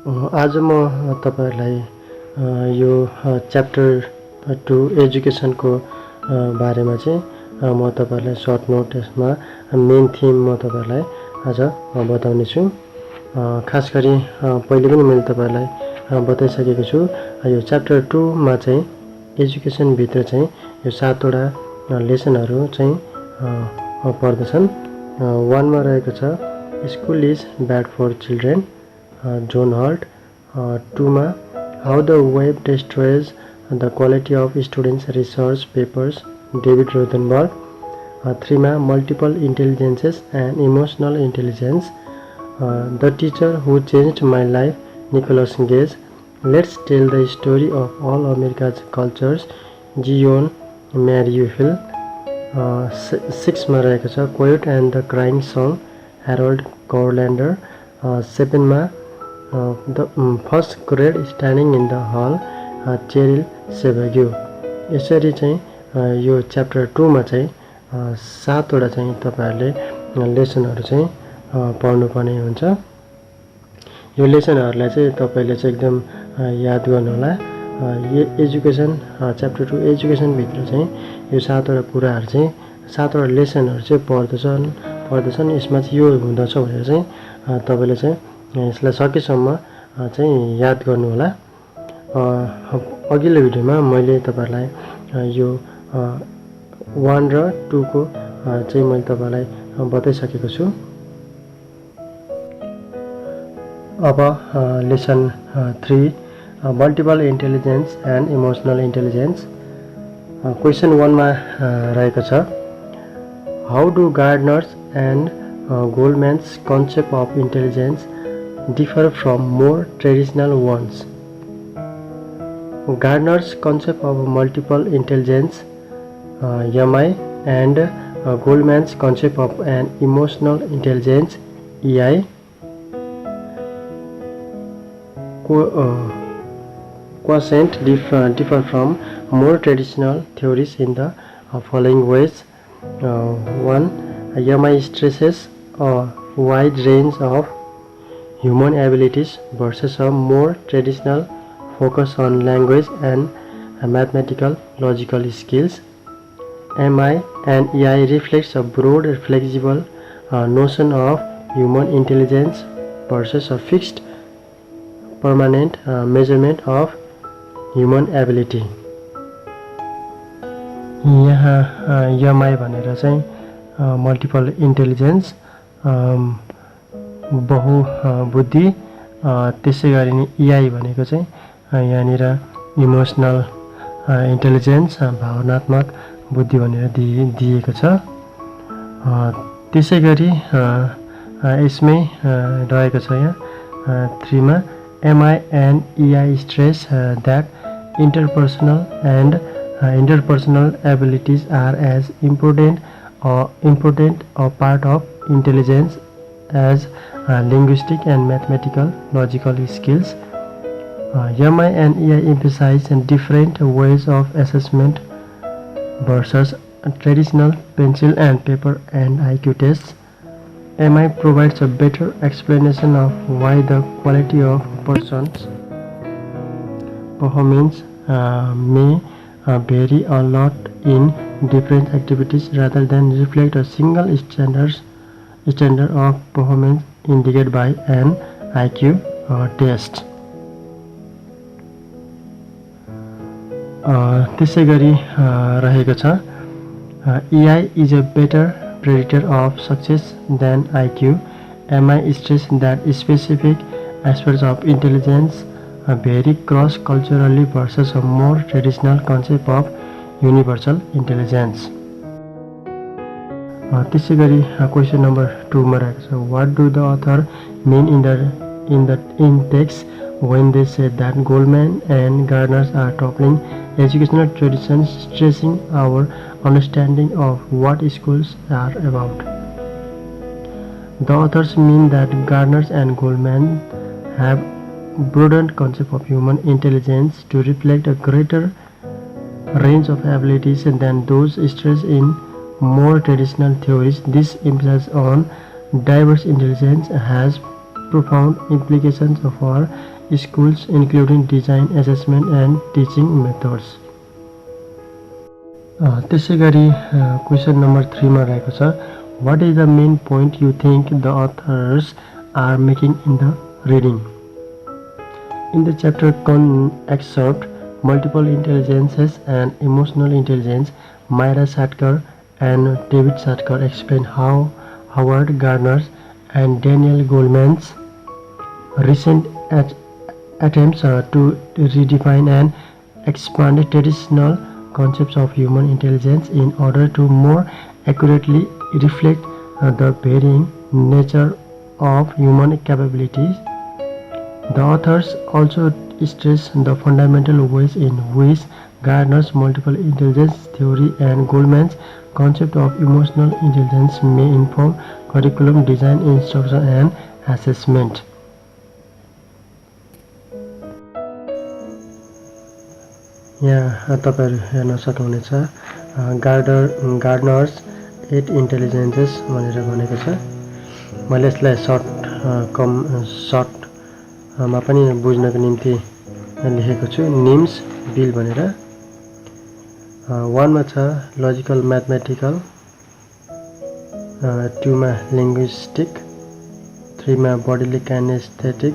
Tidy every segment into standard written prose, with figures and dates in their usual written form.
आज म तपाईहरुलाई यो च्याप्टर 2 एजुकेसनको बारेमा चाहिँ म तपाईहरुलाई सर्ट नोटमा मेन थिम म तपाईहरुलाई आज बताउने छु। खास गरी पहिले पनि मैले तपाईहरुलाई बताइसकेको छु। यो च्याप्टर 2 मा चाहिँ एजुकेसन भित्र चाहिँ यो 7 वटा लेसनहरु चाहिँ पर्दछन्। 1 मा रहेको छ school is bad for children, John Holt. 2 ma how the web destroys the quality of students' research papers, David Rothenberg. 3 ma multiple intelligences and emotional intelligence, the teacher who changed my life, Nicholas Gage. Let's tell the story of all America's cultures, Gion Merrifield. 6 ma रहेको छ Quiet and the Crying Song, Harold Corlander. 7 ma the first grade standing in the hall, Cheryl Sebagio. यसरी चाहिँ यो chapter 2 मा चाहिँ 7 वटा चाहिँ तपाईहरुले लेसनहरु चाहिँ पढ्नुपर्ने हुन्छ। यो लेसनहरुलाई चाहिँ तपाईले चाहिँ एकदम याद गर्नु होला। यो एजुकेसन च्याप्टर 2 एजुकेसन भित्र चाहिँ यो 7 वटा कुराहरु चाहिँ 7 वटा लेसनहरु चाहिँ पर्दछन्। यसमा चाहिँ यो हुँदछ भनेर चाहिँ तपाईले चाहिँ यसलाई सकेसम्म चाहिँ याद गर्नु होला। अघिल्लो भिडियोमा मैले तपाईहरुलाई यो 1 र 2 को चाहिँ मैले तपाईहरुलाई बताइसकेको छु। अब lesson 3 multiple intelligence and emotional intelligence. Question 1 मा रहेको छ how do Gardner's and Goleman's concept of intelligence differ from more traditional ones. Gardner's concept of multiple intelligence, MI, and Goldman's concept of an emotional intelligence, EI, quotient differ from more traditional theories in the following ways. 1. MI stresses a wide range of human abilities versus a more traditional focus on language and mathematical logical skills. MI and EI reflects a broad flexible notion of human intelligence versus a fixed permanent measurement of human ability. यहाँ MI भनेर चाहिँ multiple intelligence बहु बुद्धि, त्यसैगरी नि EI भनेको चाहिँ यहाँनिर इमोसनल इन्टेलिजेन्स भावनात्मक बुद्धि भनेर दिएको छ। त्यसैगरी यसमै रहेको छ यहाँ 3 मा MI and EI stress that interpersonal abilities are as important a part of intelligence as linguistic and mathematical logical skills. MI and EI emphasize different ways of assessment versus traditional pencil and paper and IQ tests. MI provides a better explanation of why the quality of a person's performance may vary a lot in different activities rather than reflect a single standard of performance indicated by an IQ test. त्यसैगरी रहेको छ EI is a better predictor of success than IQ. MI stress that specific aspects of intelligence vary cross-culturally versus a more traditional concept of universal intelligence. त्यसैगरी question number 2 मा रहेको छ what do the author mean in text when they say that Goldman and Gardner are toppling educational traditions, stressing our understanding of what schools are about. The authors mean that Gardner and Goldman have broadened concept of human intelligence to reflect a greater range of abilities than those stressed in more traditional theories. This emphasis on diverse intelligence has profound implications for schools, including design, assessment, and teaching methods. त्यसै गरी question number 3 मा रहेको छ, what is the main point you think the authors are making in the reading? In the chapter excerpt, Multiple Intelligences and Emotional Intelligence, Myra Sattker and David Sattker explain how Howard Gardner and Daniel Goleman's recent attempts to redefine and expand traditional concepts of human intelligence in order to more accurately reflect the varying nature of human capabilities. The authors also stress the fundamental ways in which Gardner's multiple intelligence theory and Goleman's concept of emotional intelligence may inform curriculum design, instruction, and assessment. यहाँ तपाईहरु हेर्न सक्नुहुनेछ Gardner's 8 इन्टेलिजेन्सेस भनेर भनेको छ। मैले यसलाई सर्टमा पनि बुझ्नको निम्ति लेखेको छु, निम्स बिल भनेर। 1 मा छ लजिकल म्याथमेटिकल, 2 मा लिंग्विस्टिक, 3 मा बडीली काइनेस्थेटिक,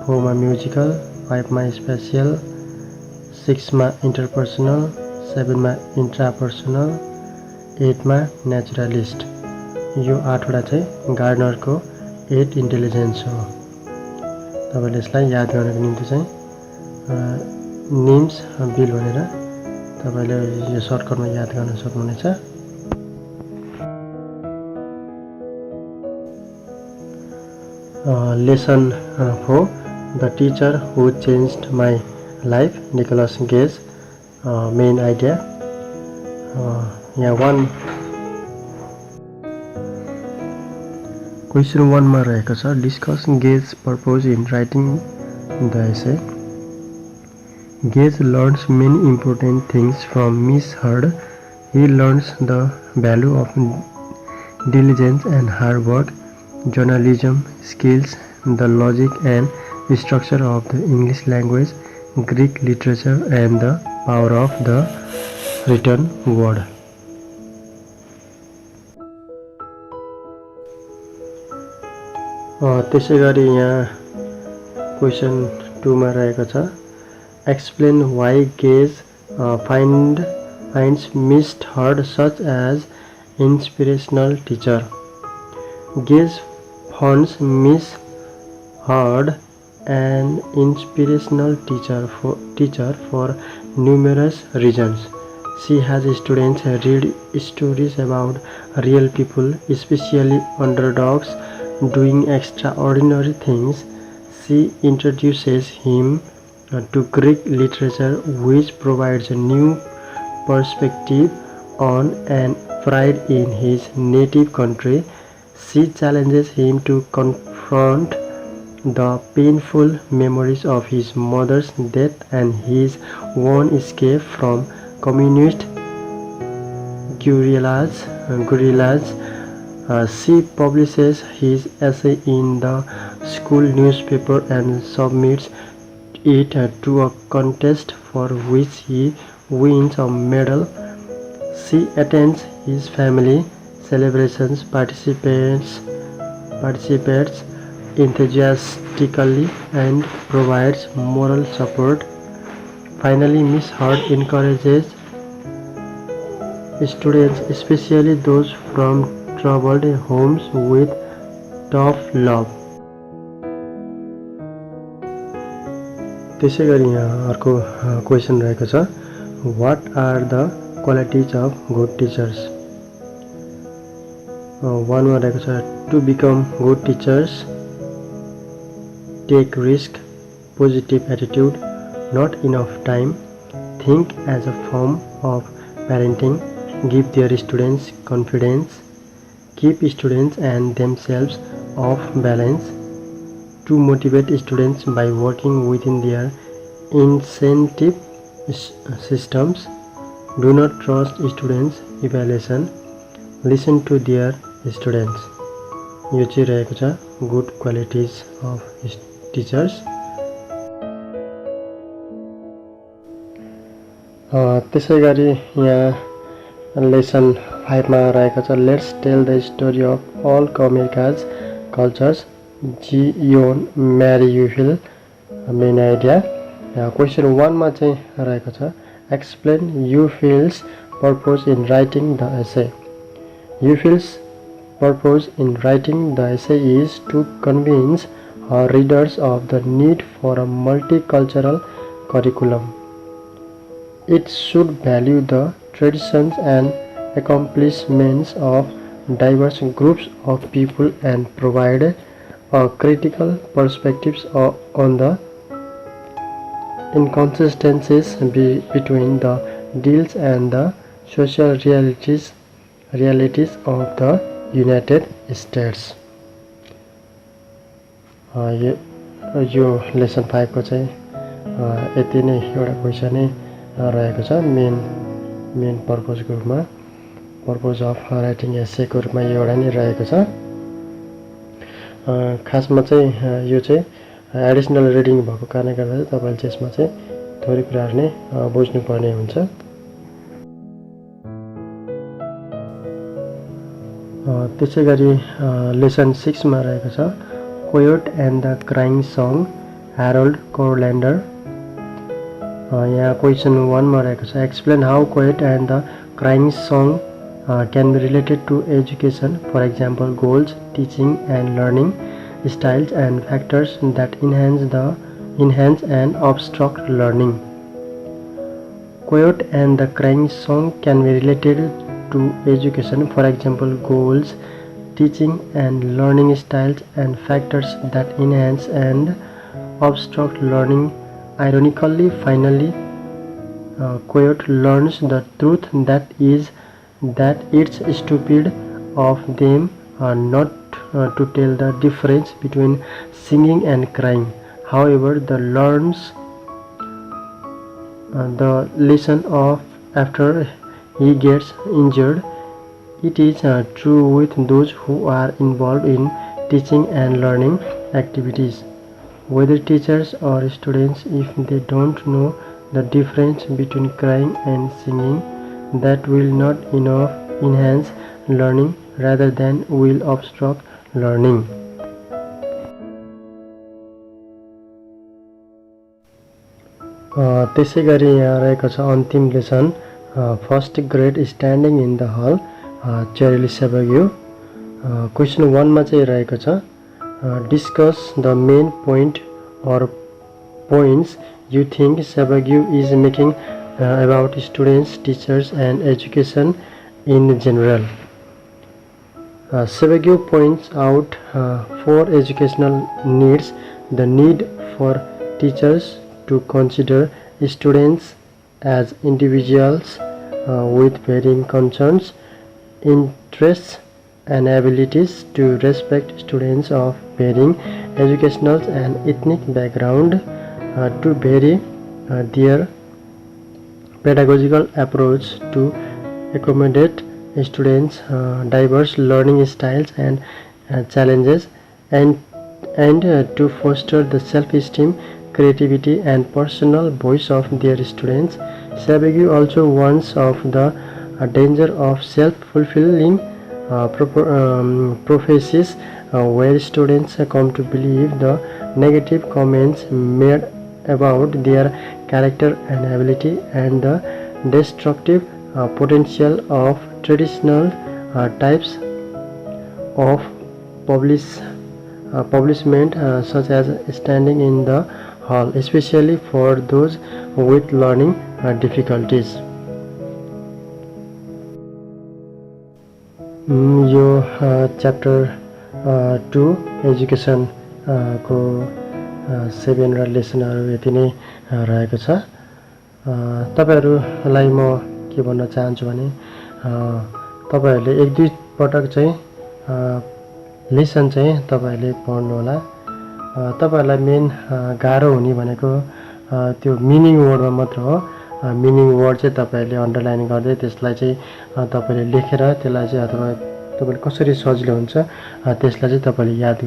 4 मा म्युजिकल, 5 मा स्पेशियल, 6 मा इंटरपर्सनल, 7 मा इंट्रापर्सनल, 8 मा नेचुरलिस्ट। यो 8 वटा चाहिँ गार्डनरको 8 इन्टेलिजेन्स हो। तपाईले यसलाई याद गर्नको निम्ति चाहिँ निम्स बिल भनेर तपाईले यो सर्टकटमा याद गर्न सक्नुहुनेछ। Lesson 4 the teacher who changed my life, Nicholas Gage, main idea. यहाँ 1 क्वेसन 1 मा रहेको छ, discuss Gage purpose in writing the essay. Gage learns many important things from Miss Heard. He learns the value of diligence and hard work, journalism skills, the logic and structure of the English language, Greek literature, and the power of the written word. त्यसै गरी यहाँ question 2 मा रहेको छ, explain why Gage finds Miss Heard such as inspirational teacher. Gage finds Miss Heard an inspirational teacher for numerous reasons. She has students read stories about real people, especially underdogs doing extraordinary things. She introduces him to Greek literature, which provides a new perspective on and pride in his native country. She challenges him to confront the painful memories of his mother's death and his own escape from communist guerrillas. She publishes his essay in the school newspaper and submits it to a contest for which he wins a medal. She attends his family celebrations, participates enthusiastically, and provides moral support. Finally, Miss Heard encourages students, especially those from troubled homes, with tough love. त्यसै गरी यहाँ अर्को question रहेको छ, what are the qualities of good teachers? 1 मा रहेको छ, to become good teachers, take risk, positive attitude, not enough time, think as a form of parenting, give their students confidence, keep students and themselves off balance, to motivate students by working within their incentive systems, do not trust students' evaluation, listen to their students. यो चाहिँ रहेको छ good qualities of teachers. त्यसै गरी यहाँ lesson 5 मा रहेको छ let's tell the story of all America's cultures Jiyeon Mary Yuhfill main idea. Question 1 मा चाहिँ रहेको छ explain Yuhfill's purpose in writing the essay. Yuhfill's purpose in writing the essay is to convince her readers of the need for a multicultural curriculum. It should value the traditions and accomplishments of diverse groups of people and provide a critical perspectives on the inconsistencies between the deals and the social realities of the United states. यो lesson 5 को चाहिँ यति नै एउटा क्वेसनै रहेको छ. Main पर्पजको रूपमा purpose of writing एसेको रूपमा एउटा नै रहेको छ. खासमा चाहिँ यो चाहिँ एडिसनल रिडिङ भएको कारणले गर्दा तपाईले त्यसमा चाहिँ थोरै कुराहरु नै बुझ्नुपर्ने हुन्छ. त्यसै गरी लेसन 6 मा रहेको छ Coyote and the crying song Harold Courlander. यहाँ क्वेसन 1 मा रहेको छ explain how Coyote and the crying song can be related to education. For example goals teaching and learning styles and factors that enhance and obstruct learning. Coyote and the crying song can be related to education, for example goals, teaching and learning styles and factors that enhance and obstruct learning. Ironically, finally, Coyote learns the truth that it's stupid of them not to tell the difference between singing and crying. However, learns the lesson of after he gets injured. It is true with those who are involved in teaching and learning activities, whether teachers or students. If they don't know the difference between crying and singing, that will not enhance learning, rather than will obstruct learning. त्यसै गरी यहाँ रहेको छ अन्तिम lesson first grade standing in the hall Cheryl सेबग्यू. Question 1 मा चाहिँ रहेको छ discuss the main point or points you think सेबग्यू is making about students teachers and education in general. Sebagyu points out 4 educational needs: the need for teachers to consider students as individuals with varying concerns, interests and abilities, to respect students of varying educational and ethnic background, to vary their pedagogical approach to accommodate students' diverse learning styles and challenges, and to foster the self-esteem, creativity and personal voice of their students. Sebagyu also warns of the danger of self-fulfilling prophecies where students come to believe the negative comments made about their character and ability, and the destructive potential of traditional types of publishment such as standing in the hall, especially for those with learning difficulties. यो chapter 2 education को 7 र लेसनहरु यति नै रहेको छ. तपाईहरुलाई म के भन्न चाहन्छु भने तपाईहरुले एक दुई पटक चाहिँ लेसन चाहिँ तपाईहरुले पढ्नु होला. तपाईहरुलाई मेन गाह्रो हुने भनेको त्यो मिनिङ वर्डमा मात्र हो. मिनिङ वर्ड चाहिँ तपाईहरुले अन्डरलाइन गर्दै त्यसलाई चाहिँ तपाईले लेखेर त्यसलाई चाहिँ अथवा तपाईँले कसरी सजिलो हुन्छ त्यसलाई चाहिँ तपाईँले याद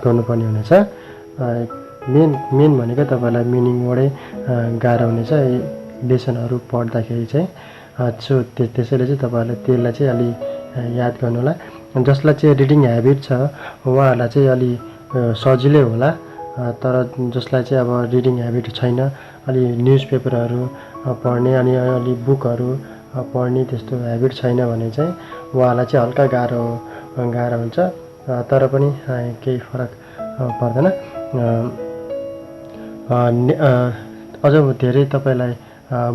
गर्नुपर्ने हुनेछ। मेन भनेको तपाईँलाई मिनिङबाटै गाह्रो हुनेछ लेसनहरू पढ्दाखेरि चाहिँ। सो त्यसैले चाहिँ तपाईँहरूले त्यसलाई चाहिँ अलि याद गर्नु होला। जसलाई चाहिँ रिडिङ ह्याबिट छ उहाँहरूलाई चाहिँ अलि सजिलै होला, तर जसलाई चाहिँ अब रिडिङ ह्याबिट छैन, अलि न्युज पेपरहरू पढ्ने अनि अलि बुकहरू पढ्ने त्यस्तो ह्याबिट छैन भने चाहिँ उहाँलाई चाहिँ हल्का गाह्रो हुन्छ, तर पनि केही फरक पर्दैन। अझ धेरै तपाईँलाई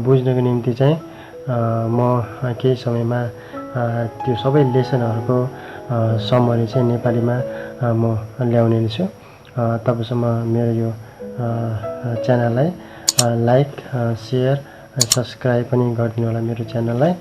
बुझ्नको निम्ति चाहिँ म केही समयमा त्यो सबै लेसनहरूको समरी चाहिँ नेपालीमा म ल्याउने छु। तपाईँसम्म मेरो यो च्यानललाई लाइक, सेयर, सब्सक्राइब पनि गरिदिनु होला मेरो च्यानललाई।